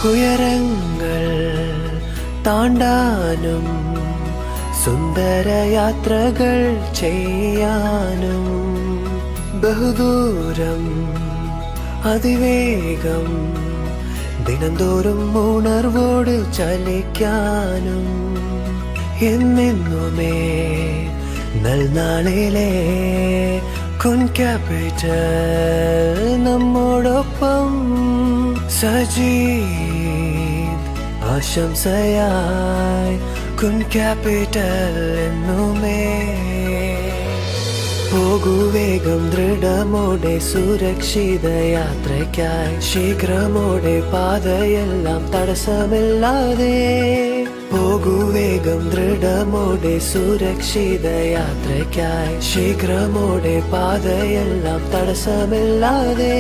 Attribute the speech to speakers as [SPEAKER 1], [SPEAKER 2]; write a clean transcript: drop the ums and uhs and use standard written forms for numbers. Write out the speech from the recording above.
[SPEAKER 1] ഉയരങ്ങൾ താണ്ടാനും സുന്ദരയാത്രകൾ ചെയ്യാനും ബഹുദൂരം അതിവേഗം ദിനംതോറും ഉണർവോട് ചലിക്കാനും എന്നെന്നുമേ നൽനാളിലെ കുൻ ക്യാപിറ്റൽ നമ്മോടൊപ്പം സജീദ് ആശംസയായി കുൻ ക്യാപിറ്റൽ എന്നുമേ പോകൂ വേഗം ദൃഢമോടെ സുരക്ഷിത യാത്രയ്ക്കായി ശീഘ്രമോടെ പാതയെല്ലാം തടസ്സമില്ലാതെ പോകൂ വേഗം ദൃഢമോടെ സുരക്ഷിത യാത്രയ്ക്കായി ശീഘ്രമോടെ പാതയെല്ലാം തടസ്സമില്ലാതെ